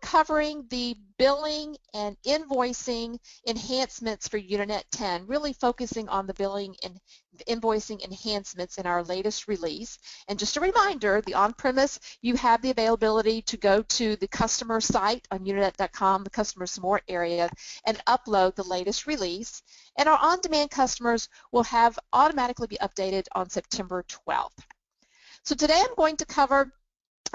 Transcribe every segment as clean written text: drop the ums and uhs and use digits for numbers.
covering the billing and invoicing enhancements for Unanet 10, really focusing on the billing and invoicing enhancements in our latest release. And just a reminder, the on-premise, you have the availability to go to the customer site on unanet.com, the customer support area, and upload the latest release. And our on-demand customers will have automatically be updated on September 12th. So today I'm going to cover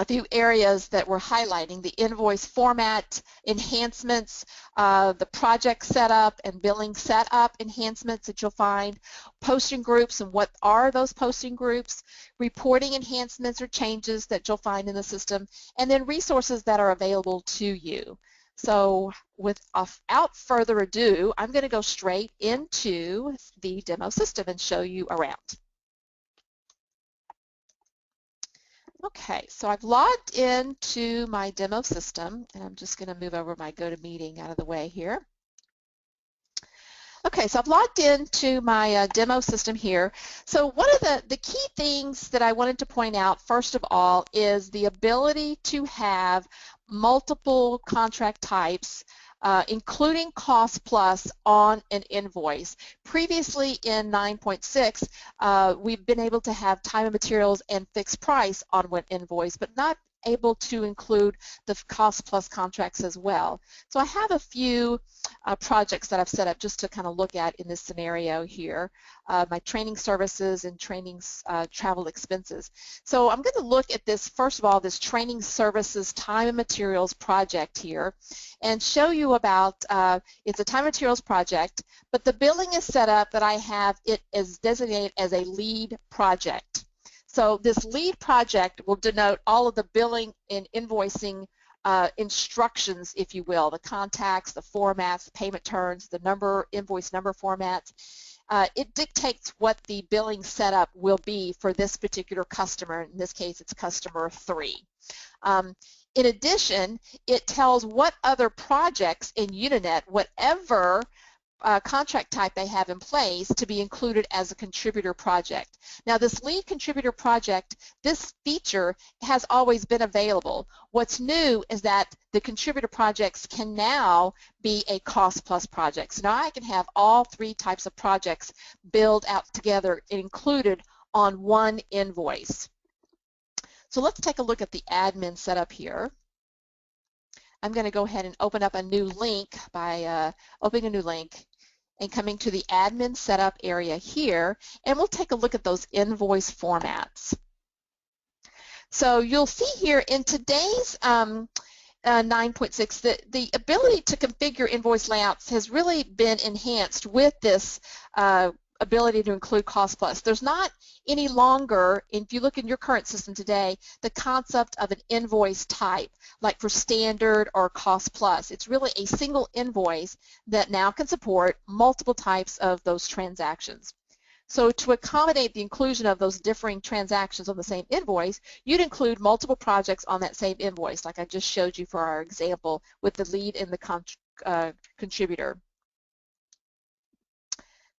a few areas that we're highlighting: the invoice format enhancements, the project setup and billing setup enhancements that you'll find, posting groups and what are those posting groups, reporting enhancements or changes that you'll find in the system, and then resources that are available to you. So without further ado, I'm going to go straight into the demo system and show you around. Okay, so I've logged into my demo system, and I'm just going to move over my GoToMeeting out of the way here. Okay, so I've logged into my demo system here. So one of the key things that I wanted to point out, first of all, is the ability to have multiple contract types, including cost plus on an invoice. Previously in 9.6, we've been able to have time and materials and fixed price on one invoice, but not able to include the cost plus contracts as well. So I have a few projects that I've set up just to kind of look at in this scenario here, my training services and training travel expenses. So I'm going to look at this, first of all, this training services time and materials project here, and show you about, it's a time and materials project, but the billing is set up that I have it as designated as a lead project. So this lead project will denote all of the billing and invoicing instructions, if you will, the contacts, the formats, payment terms, the number, invoice number formats. It dictates what the billing setup will be for this particular customer. In this case, it's customer 3. In addition, it tells what other projects in Unanet, whatever contract type they have in place, to be included as a contributor project. Now this lead contributor project, this feature has always been available. What's new is that the contributor projects can now be a cost plus project. So now I can have all 3 types of projects billed out together and included on one invoice. So let's take a look at the admin setup here. I'm going to go ahead and open up a new link by opening a new link and coming to the admin setup area here, and we'll take a look at those invoice formats. So you'll see here in today's 9.6 that the ability to configure invoice layouts has really been enhanced with this ability to include cost plus. There's not any longer, if you look in your current system today, the concept of an invoice type, like for standard or cost plus. It's really a single invoice that now can support multiple types of those transactions. So to accommodate the inclusion of those differing transactions on the same invoice, you'd include multiple projects on that same invoice, like I just showed you for our example with the lead and the contributor.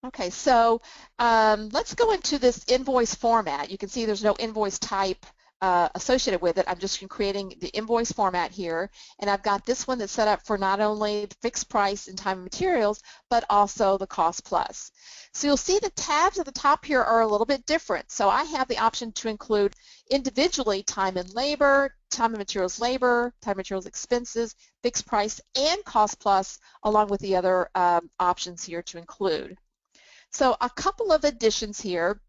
Okay, so let's go into this invoice format. You can see there's no invoice type associated with it. I'm just creating the invoice format here, and I've got this one that's set up for not only the fixed price and time and materials, but also the cost plus. So you'll see the tabs at the top here are a little bit different. So I have the option to include individually time and labor, time and materials labor, time and materials expenses, fixed price, and cost plus, along with the other options here to include. So a couple of additions here.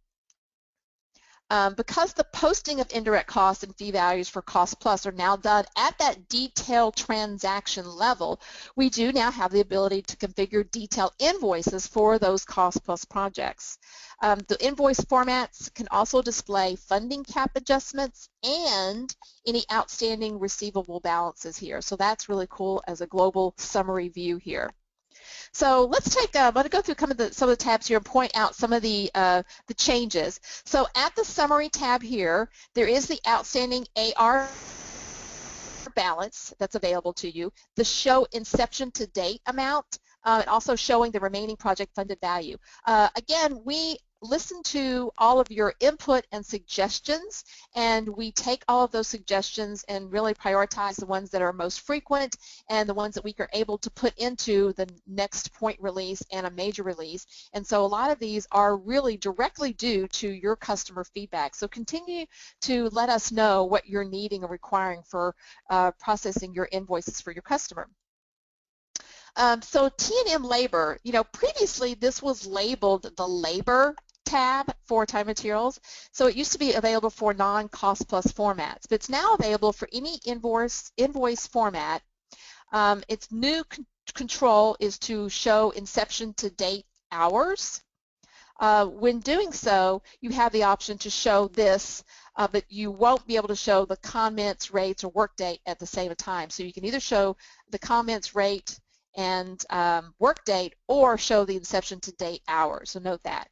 Because the posting of indirect costs and fee values for cost plus are now done at that detailed transaction level, we do now have the ability to configure detailed invoices for those cost plus projects. The invoice formats can also display funding cap adjustments and any outstanding receivable balances here. So that's really cool as a global summary view here. So let's take, I'm going to go through some of the tabs here and point out some of the changes. So at the summary tab here, there is the outstanding AR balance that's available to you, the show inception to date amount, and also showing the remaining project funded value. Again, we listen to all of your input and suggestions, and we take all of those suggestions and really prioritize the ones that are most frequent and the ones that we are able to put into the next point release and a major release. And so a lot of these are really directly due to your customer feedback. So continue to let us know what you're needing or requiring for processing your invoices for your customer. So T&M labor, previously this was labeled the labor tab for time materials. So it used to be available for non-cost plus formats, but it's now available for any invoice format. Its new control is to show inception to date hours. When doing so, you have the option to show this, but you won't be able to show the comments, rates, or work date at the same time. So you can either show the comments, rate, and work date, or show the inception to date hours. So note that.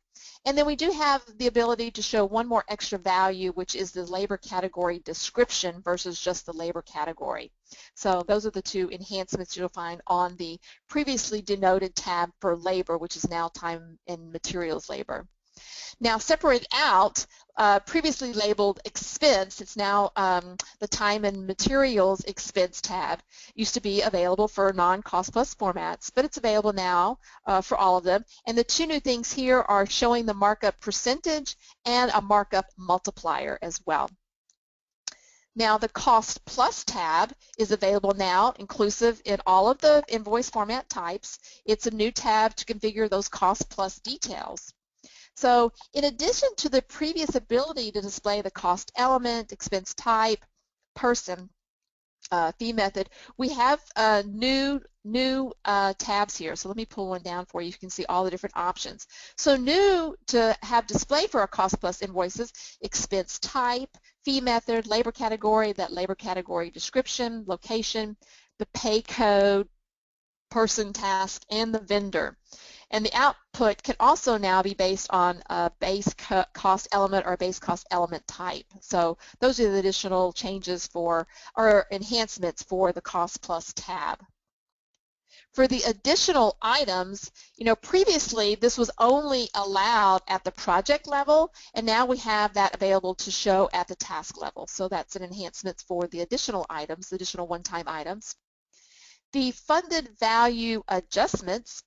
And then we do have the ability to show one more extra value, which is the labor category description versus just the labor category. So those are the two enhancements you'll find on the previously denoted tab for labor, which is now time and materials labor. Now separated out, previously labeled expense, it's now the time and materials expense tab. Used to be available for non-cost plus formats, but it's available now for all of them. And the two new things here are showing the markup percentage and a markup multiplier as well. Now the cost plus tab is available now, inclusive in all of the invoice format types. It's a new tab to configure those cost plus details. So in addition to the previous ability to display the cost element, expense type, person, fee method, we have new tabs here. So let me pull one down for you. You can see all the different options. So new to have display for our cost plus invoices, expense type, fee method, labor category, that labor category description, location, the pay code, person, task, and the vendor. And the output can also now be based on a base cost element or a base cost element type. So those are the additional changes for, or enhancements for the cost plus tab. For the additional items, previously this was only allowed at the project level, and now we have that available to show at the task level. So that's an enhancement for the additional items, the additional one-time items. The funded value adjustments,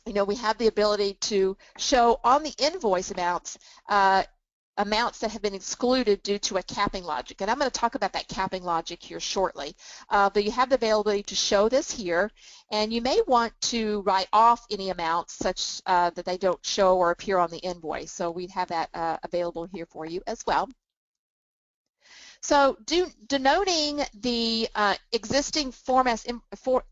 we have the ability to show on the invoice amounts amounts that have been excluded due to a capping logic. And I'm going to talk about that capping logic here shortly. But you have the availability to show this here, and you may want to write off any amounts such that they don't show or appear on the invoice. So we have that available here for you as well. So denoting the existing formats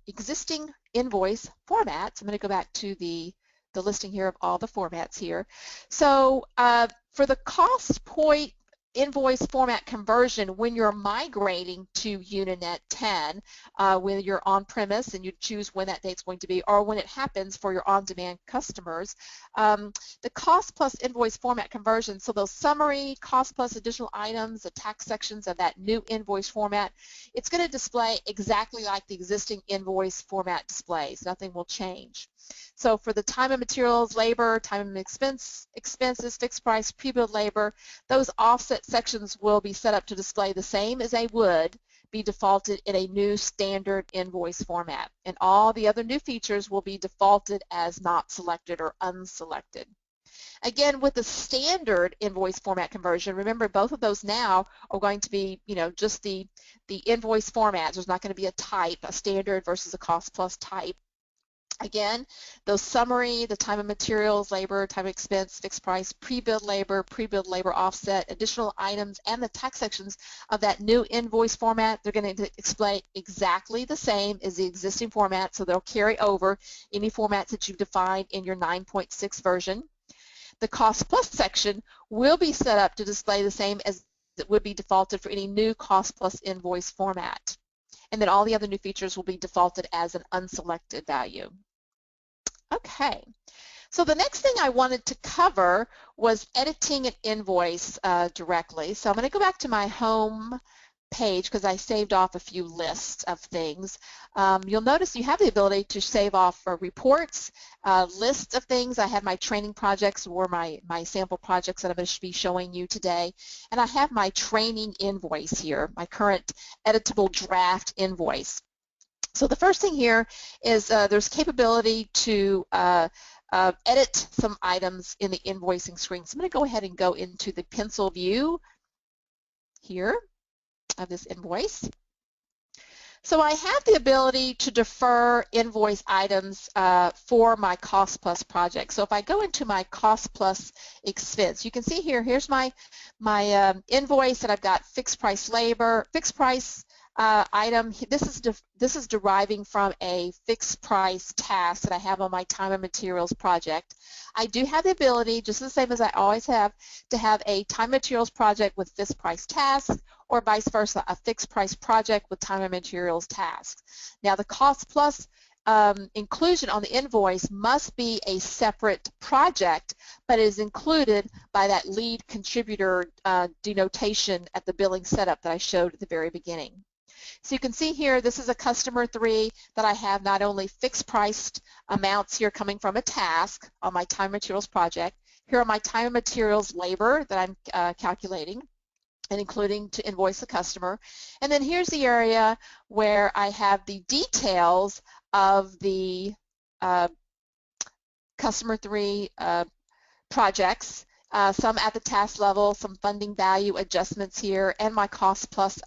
existing invoice formats. I'm going to go back to the listing here of all the formats here. So for the cost point invoice format conversion, when you're migrating to Unanet 10, when you're on premise and you choose when that date's going to be, or when it happens for your on-demand customers, the cost plus invoice format conversion, so those summary, cost plus additional items, the tax sections of that new invoice format, it's going to display exactly like the existing invoice format displays. Nothing will change. So for the time and materials, labor, time and expenses, fixed price, pre-billed labor, those offset sections will be set up to display the same as they would be defaulted in a new standard invoice format. And all the other new features will be defaulted as not selected or unselected. Again, with the standard invoice format conversion, remember both of those now are going to be, just the invoice formats. There's not going to be a type, a standard versus a cost plus type. Again, those summary, the time and materials, labor, time and expense, fixed price, pre-billed labor offset, additional items, and the tax sections of that new invoice format, they're going to display exactly the same as the existing format, so they'll carry over any formats that you've defined in your 9.6 version. The cost plus section will be set up to display the same as it would be defaulted for any new cost plus invoice format. And then all the other new features will be defaulted as an unselected value. Okay, so the next thing I wanted to cover was editing an invoice directly. So I'm going to go back to my home page because I saved off a few lists of things. You'll notice you have the ability to save off reports, lists of things. I have my training projects or my sample projects that I'm going to be showing you today. And I have my training invoice here, my current editable draft invoice. So the first thing here is there's capability to edit some items in the invoicing screen. So I'm going to go ahead and go into the pencil view here of this invoice. So I have the ability to defer invoice items for my cost plus project. So if I go into my cost plus expense, you can see here, here's my invoice that I've got fixed price labor, fixed price item. This is deriving from a fixed price task that I have on my time and materials project. I do have the ability, just the same as I always have, to have a time materials project with fixed price tasks, or vice versa, a fixed price project with time and materials tasks. Now the cost plus inclusion on the invoice must be a separate project, but is included by that lead contributor denotation at the billing setup that I showed at the very beginning. So you can see here, this is a customer 3 that I have not only fixed priced amounts here coming from a task on my time materials project. Here are my time and materials labor that I'm calculating and including to invoice the customer. And then here's the area where I have the details of the customer 3 projects, some at the task level, some funding value adjustments here, and my cost plus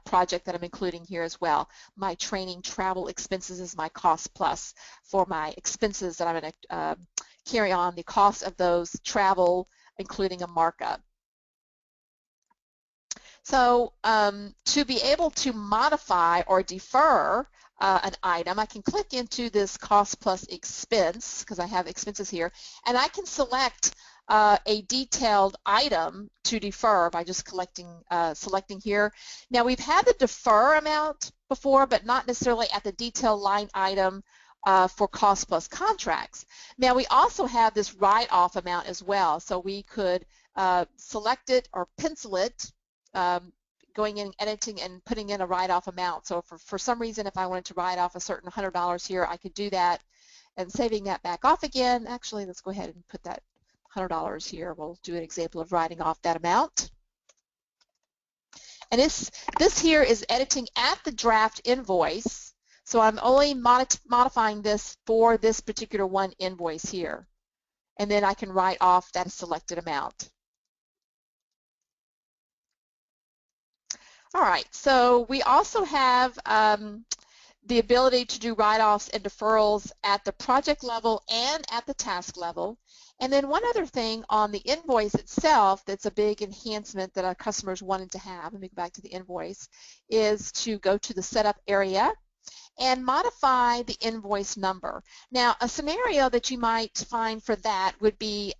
project that I'm including here as well. My training travel expenses is my cost plus for my expenses that I'm going to carry on the cost of those travel, including a markup. So to be able to modify or defer an item, I can click into this cost plus expense, because I have expenses here, and I can select a detailed item to defer by just selecting here. Now we've had the defer amount before, but not necessarily at the detail line item for cost plus contracts. Now we also have this write-off amount as well, so we could select it or pencil it, going in, editing, and putting in a write-off amount. So for some reason, if I wanted to write off a certain $100 here, I could do that, and saving that back off again. Actually, let's go ahead and put that $100 here. We'll do an example of writing off that amount. And this here is editing at the draft invoice, so I'm only modifying this for this particular one invoice here. And then I can write off that selected amount. All right, so we also have the ability to do write-offs and deferrals at the project level and at the task level. And then one other thing on the invoice itself that's a big enhancement that our customers wanted to have, let me go back to the invoice, is to go to the setup area and modify the invoice number. Now, a scenario that you might find for that would be,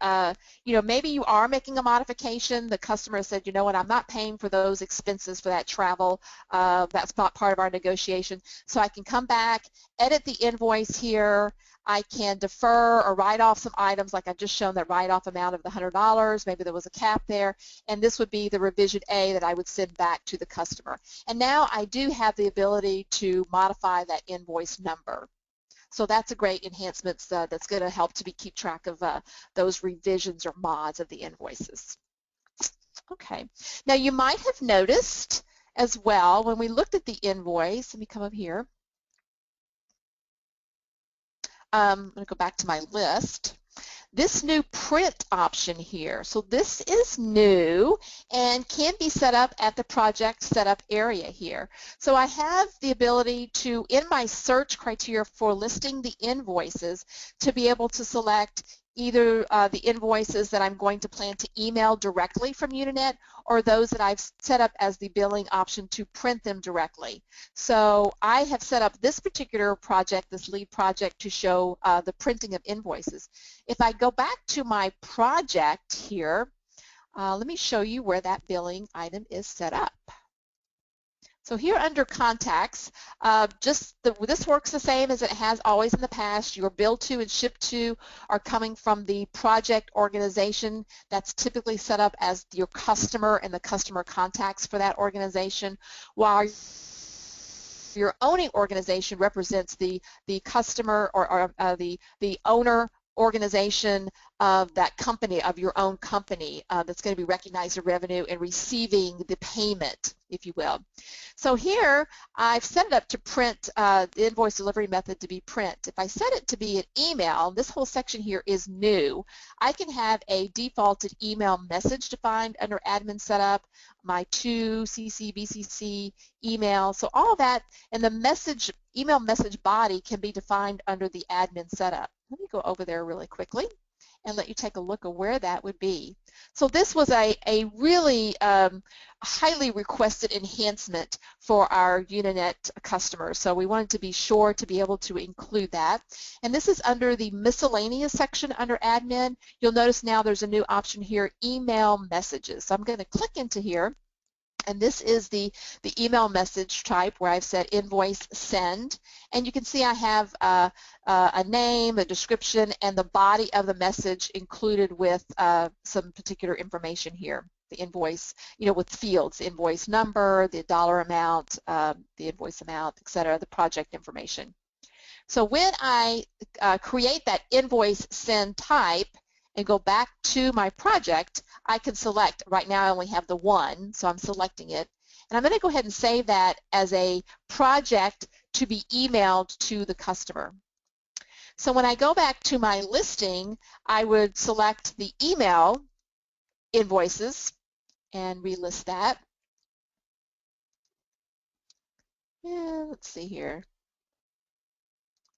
maybe you are making a modification. The customer said, you know what, I'm not paying for those expenses for that travel. That's not part of our negotiation. So I can come back, edit the invoice here. I can defer or write off some items, like I've just shown that write-off amount of the $100. Maybe there was a cap there, and this would be the revision A that I would send back to the customer. And now I do have the ability to modify that invoice number. So that's a great enhancement that's going to help to keep track of those revisions or mods of the invoices. Okay. Now you might have noticed as well when we looked at the invoice, let me come up here. I'm going to go back to my list. This new print option here. So this is new and can be set up at the project setup area here. So I have the ability to, in my search criteria for listing the invoices, to be able to select either the invoices that I'm going to plan to email directly from Unanet, or those that I've set up as the billing option to print them directly. So I have set up this particular project, this lead project, to show the printing of invoices. If I go back to my project here, let me show you where that billing item is set up. So here under contacts, this works the same as it has always in the past. Your bill to and ship to are coming from the project organization that's typically set up as your customer and the customer contacts for that organization, while your owning organization represents the customer or the owner organization of that company, of your own company, that's going to be recognizing revenue and receiving the payment, if you will. So here I've set it up to print the invoice delivery method to be print. If I set it to be an email, this whole section here is new. I can have a defaulted email message defined under admin setup, my to CC, BCC email, so all that, and the message, email message body can be defined under the admin setup. Let me go over there really quickly and let you take a look at where that would be. So this was a really highly requested enhancement for our Unanet customers. So we wanted to be sure to be able to include that. And this is under the miscellaneous section under admin. You'll notice now there's a new option here, email messages. So I'm going to click into here. And this is the email message type where I've said invoice send. And you can see I have a name, a description, and the body of the message included with some particular information here. The invoice, with fields, the invoice number, the dollar amount, the invoice amount, etc., the project information. So when I create that invoice send type and go back to my project, I can select, right now I only have the one, so I'm selecting it, and I'm going to go ahead and save that as a project to be emailed to the customer. So when I go back to my listing, I would select the email invoices and relist that. Yeah, let's see here.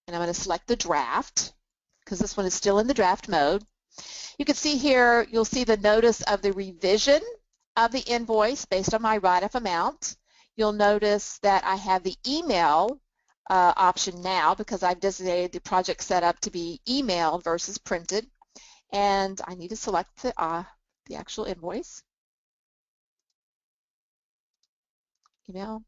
And I'm going to select the draft because this one is still in the draft mode. You can see here, you'll see the notice of the revision of the invoice based on my write-off amount. You'll notice that I have the email option now because I've designated the project setup to be emailed versus printed. And I need to select the actual invoice. Email.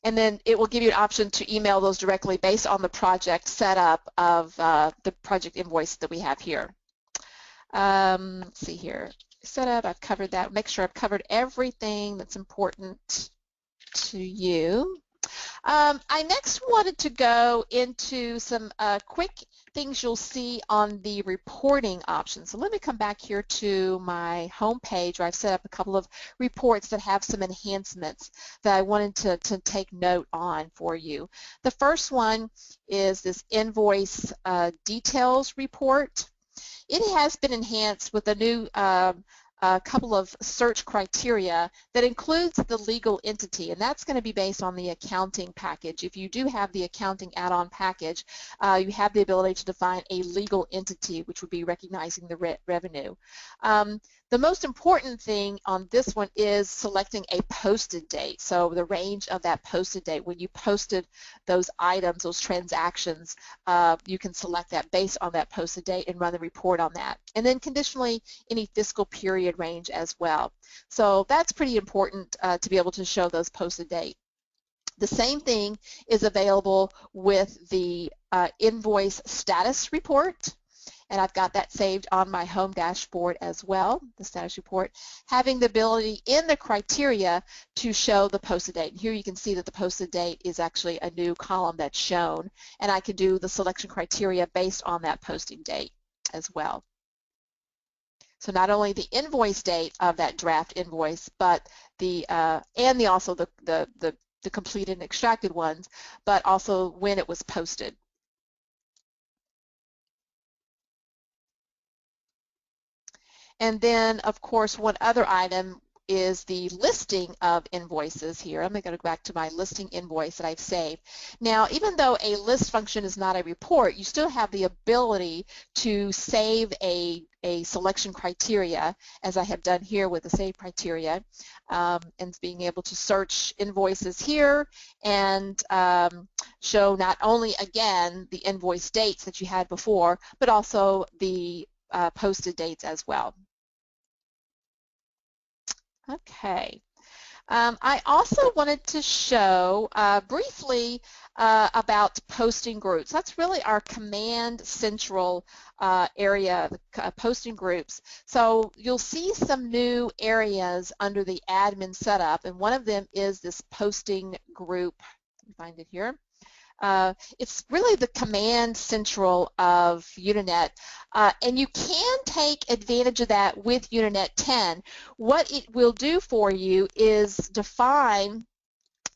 And then it will give you an option to email those directly based on the project setup of the project invoice that we have here. Let's see here. Setup, I've covered that. Make sure I've covered everything that's important to you. I next wanted to go into some quick things you'll see on the reporting options. So let me come back here to my home page where I've set up a couple of reports that have some enhancements that I wanted to take note on for you. The first one is this invoice details report. It has been enhanced with a new couple of search criteria that includes the legal entity, and that's going to be based on the accounting package. If you do have the accounting add-on package, you have the ability to define a legal entity, which would be recognizing the revenue. The most important thing on this one is selecting a posted date, so the range of that posted date. When you posted those items, those transactions, you can select that based on that posted date and run the report on that. And then conditionally, any fiscal period range as well. So that's pretty important to be able to show those posted date. The same thing is available with the invoice status report, and I've got that saved on my home dashboard as well, the status report, having the ability in the criteria to show the posted date. And here you can see that the posted date is actually a new column that's shown, and I can do the selection criteria based on that posting date as well. So not only the invoice date of that draft invoice, but also the completed and extracted ones, but also when it was posted. And then, of course, one other item is the listing of invoices here. I'm going to go back to my listing invoice that I've saved. Now, even though a list function is not a report, you still have the ability to save a selection criteria, as I have done here with the save criteria, and being able to search invoices here and show not only, again, the invoice dates that you had before, but also the posted dates as well. Okay. I also wanted to show briefly about posting groups. That's really our command central area, posting groups. So you'll see some new areas under the admin setup, and one of them is this posting group. Let me find it here. It's really the command central of Unanet, and you can take advantage of that with Unanet 10. What it will do for you is define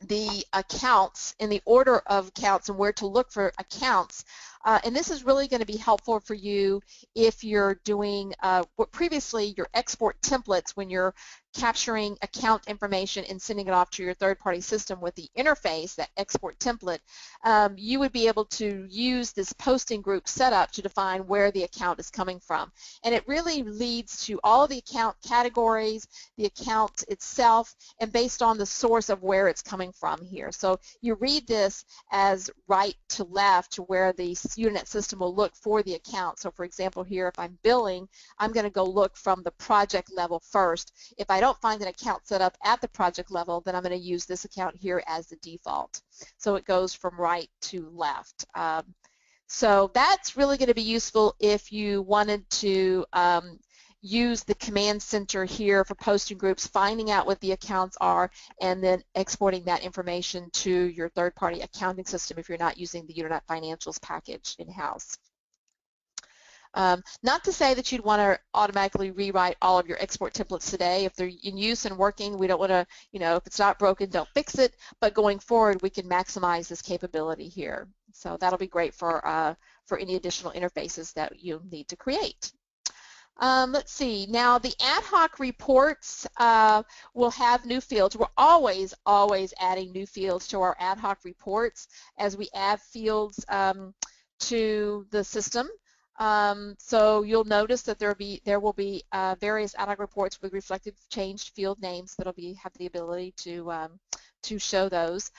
the accounts in the order of accounts and where to look for accounts. And this is really going to be helpful for you if you're doing what previously your export templates when you're capturing account information and sending it off to your third-party system with the interface, that export template. You would be able to use this posting group setup to define where the account is coming from. And it really leads to all of the account categories, the account itself, and based on the source of where it's coming from here. So you read this as right to left to where the Unanet system will look for the account. So for example here, if I'm billing, I'm going to go look from the project level first. If I don't find an account set up at the project level, then I'm going to use this account here as the default. So it goes from right to left. So that's really going to be useful if you wanted to use the command center here for posting groups, finding out what the accounts are, and then exporting that information to your third-party accounting system if you're not using the Unanet Financials package in-house. Not to say that you'd want to automatically rewrite all of your export templates today. If they're in use and working, we don't want to, if it's not broken, don't fix it. But going forward, we can maximize this capability here. So that'll be great for any additional interfaces that you need to create. Let's see. Now, the ad hoc reports will have new fields. We're always adding new fields to our ad hoc reports as we add fields to the system. So you'll notice that there will be various ad hoc reports with reflective changed field names that'll have the ability to show those.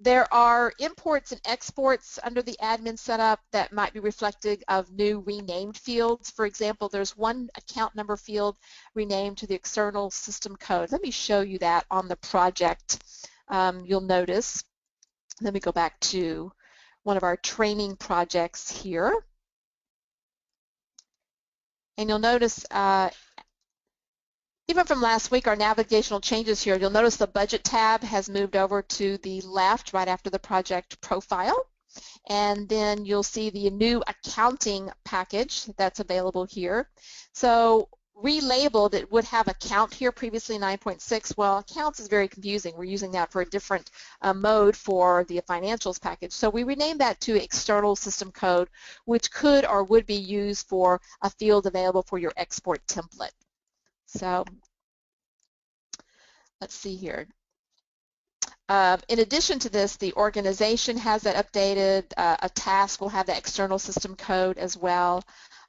There are imports and exports under the admin setup that might be reflective of new renamed fields. For example, there's one account number field renamed to the external system code. Let me show you that on the project. You'll notice. Let me go back to one of our training projects here. And you'll notice even from last week, our navigational changes here, you'll notice the budget tab has moved over to the left right after the project profile. And then you'll see the new accounting package that's available here. So relabeled, it would have account here, previously 9.6. Well, accounts is very confusing. We're using that for a different mode for the financials package. So we renamed that to external system code, which could or would be used for a field available for your export template. So let's see here. In addition to this, the organization has that updated. A task will have the external system code as well.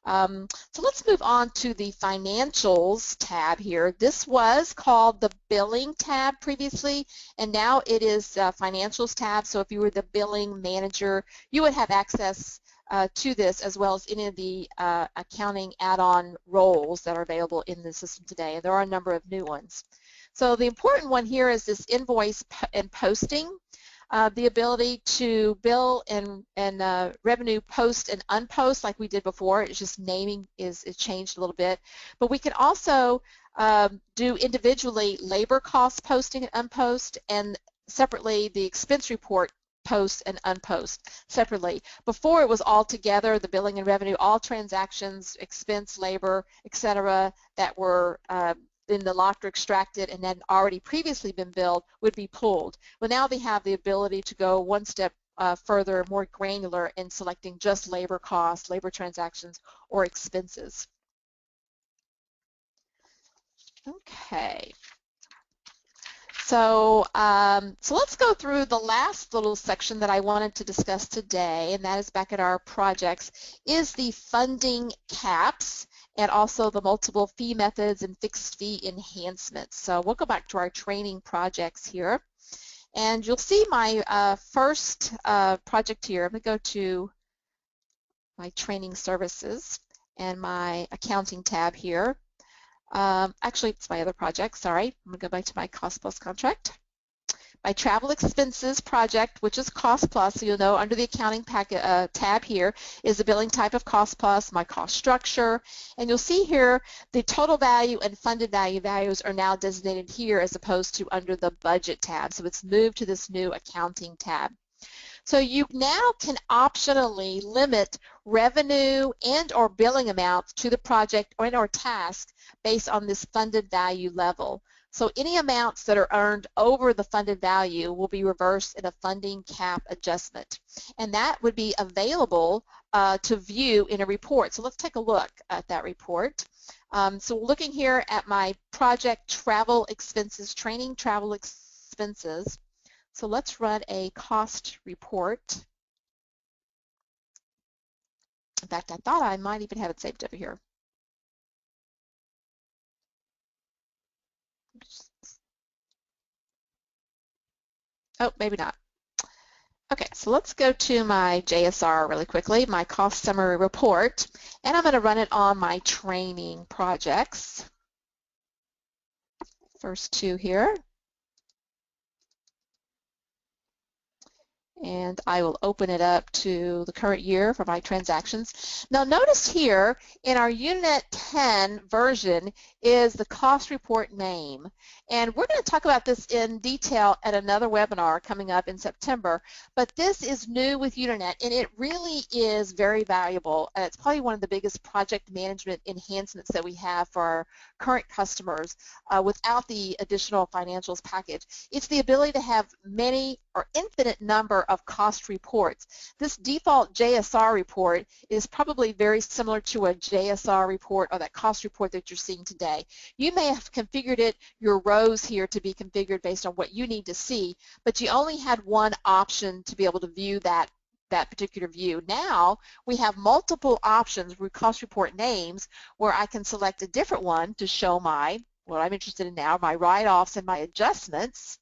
So let's move on to the financials tab here. This was called the billing tab previously, and now it is financials tab. So if you were the billing manager, you would have access to this as well as any of the accounting add-on roles that are available in the system today. And there are a number of new ones. So the important one here is this invoice and posting. The ability to bill and revenue post and unpost like we did before. It's just naming is changed a little bit. But we can also do individually labor cost posting and unpost, and separately the expense report post and unpost separately. Before it was all together, the billing and revenue, all transactions, expense, labor, etc. that were in the locked or extracted and then already previously been billed would be pulled. Well, now they have the ability to go one step further, more granular in selecting just labor costs, labor transactions, or expenses. Okay. So let's go through the last little section that I wanted to discuss today, and that is back at our projects, is the funding caps and also the multiple fee methods and fixed fee enhancements. So we'll go back to our training projects here, and you'll see my first project here. I'm going to go to my training services and my accounting tab here. Actually, it's my other project, sorry. I'm going to go back to my cost plus contract. My travel expenses project, which is cost plus, so you'll know under the accounting packet, tab here is the billing type of cost plus, my cost structure, and you'll see here the total value and funded value values are now designated here as opposed to under the budget tab. So it's moved to this new accounting tab. So you now can optionally limit revenue and or billing amounts to the project or task based on this funded value level. So any amounts that are earned over the funded value will be reversed in a funding cap adjustment. And that would be available to view in a report. So let's take a look at that report. So looking here at my project travel expenses, training travel expenses. So let's run a cost report. In fact, I thought I might even have it saved over here. Oh, maybe not. Okay, so let's go to my JSR really quickly, my cost summary report, and I'm going to run it on my training projects. First two here. And I will open it up to the current year for my transactions. Now notice here in our Unanet 10 version is the cost report name. And we're going to talk about this in detail at another webinar coming up in September. But this is new with Unanet, and it really is very valuable. And it's probably one of the biggest project management enhancements that we have for our current customers without the additional financials package. It's the ability to have many or infinite number of cost reports. This default JSR report is probably very similar to a JSR report or that cost report that you're seeing today. You may have configured it, your rows here to be configured based on what you need to see, but you only had one option to be able to view that particular view. Now we have multiple options with cost report names where I can select a different one to show what I'm interested in now, my write-offs and my adjustments,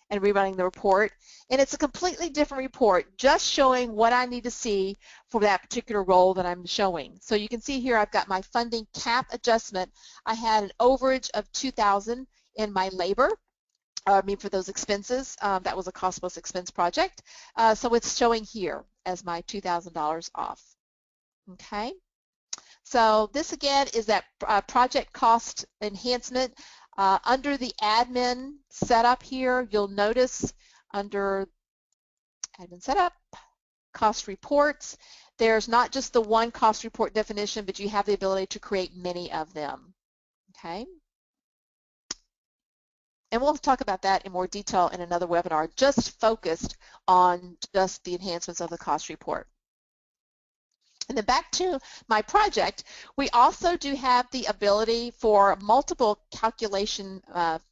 and rerunning the report. And it's a completely different report, just showing what I need to see for that particular role that I'm showing. So you can see here I've got my funding cap adjustment. I had an overage of $2,000 in my labor. For those expenses. That was a cost plus expense project. So it's showing here as my $2,000 off. Okay. So this again is that project cost enhancement. Under the admin setup here, you'll notice under admin setup, cost reports, there's not just the one cost report definition, but you have the ability to create many of them. Okay. And we'll talk about that in more detail in another webinar, just focused on just the enhancements of the cost report. And then back to my project, we also do have the ability for multiple calculation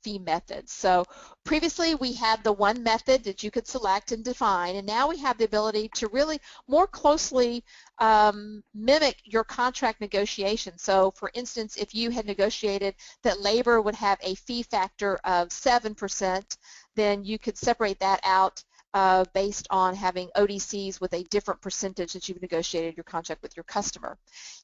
fee methods. So previously we had the one method that you could select and define, and now we have the ability to really more closely mimic your contract negotiation. So for instance, if you had negotiated that labor would have a fee factor of 7%, then you could separate that out based on having ODCs with a different percentage that you've negotiated your contract with your customer.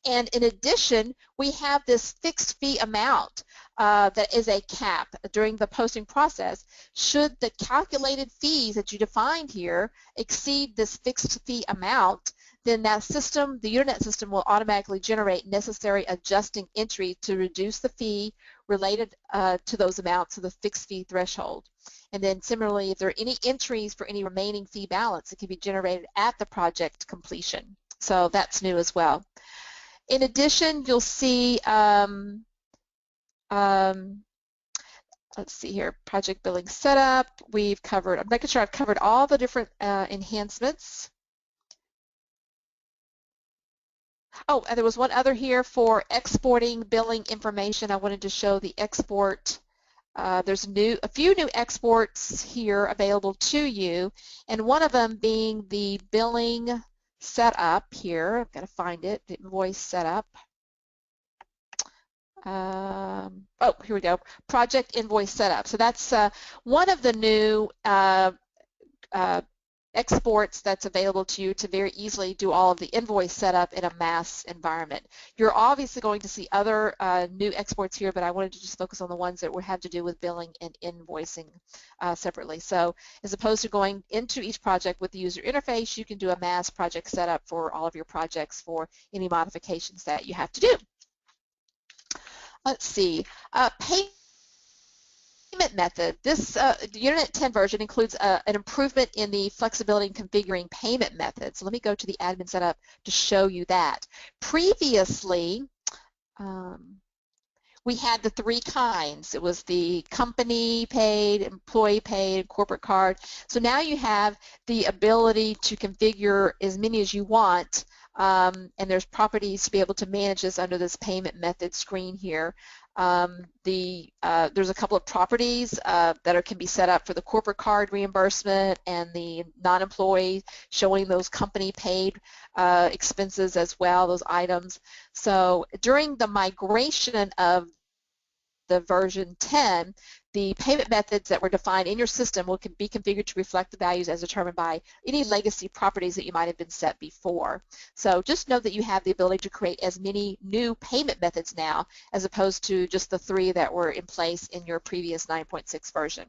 And in addition, we have this fixed fee amount that is a cap during the posting process. Should the calculated fees that you defined here exceed this fixed fee amount, then that system, the Unanet system, will automatically generate necessary adjusting entries to reduce the fee related to those amounts of the fixed fee threshold. And then similarly, if there are any entries for any remaining fee balance, it can be generated at the project completion. So that's new as well. In addition, you'll see, let's see here, project billing setup. We've covered, I'm making sure I've covered all the different enhancements. Oh, and there was one other here for exporting billing information. I wanted to show the export. There's a few new exports here available to you, and one of them being the billing setup here. I've got to find it, the invoice setup. Oh, here we go, project invoice setup. So that's one of the new exports that's available to you to very easily do all of the invoice setup in a mass environment. You're obviously going to see other new exports here, but I wanted to just focus on the ones that have to do with billing and invoicing separately. So as opposed to going into each project with the user interface, you can do a mass project setup for all of your projects for any modifications that you have to do. Let's see, payment method. This the Unanet 10 version includes an improvement in the flexibility in configuring payment methods. So let me go to the admin setup to show you that. Previously, we had the three kinds. It was the company paid, employee paid, and corporate card. So now you have the ability to configure as many as you want, and there's properties to be able to manage this under this payment method screen here. There's a couple of properties that can be set up for the corporate card reimbursement and the non-employee, showing those company paid expenses as well, those items. So during the migration of the version 10, the payment methods that were defined in your system will be configured to reflect the values as determined by any legacy properties that you might have been set before. So just know that you have the ability to create as many new payment methods now as opposed to just the three that were in place in your previous 9.6 version.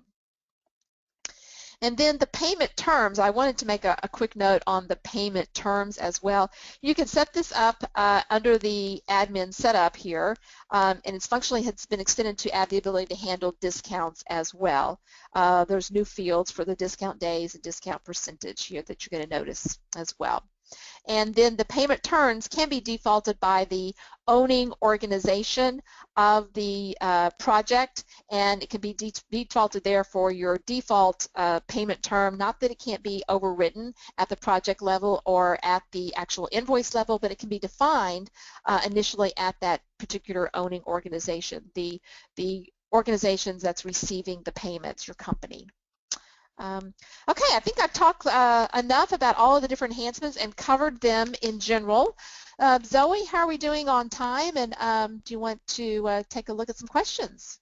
And then the payment terms, I wanted to make a quick note on the payment terms as well. You can set this up under the admin setup here, and it's functionally has been extended to add the ability to handle discounts as well. There's new fields for the discount days and discount percentage here that you're going to notice as well. And then the payment terms can be defaulted by the owning organization of the project, and it can be defaulted there for your default payment term. Not that it can't be overwritten at the project level or at the actual invoice level, but it can be defined initially at that particular owning organization, the organizations that's receiving the payments, your company. Okay, I think I've talked enough about all of the different enhancements and covered them in general. Zoe, how are we doing on time? And do you want to take a look at some questions?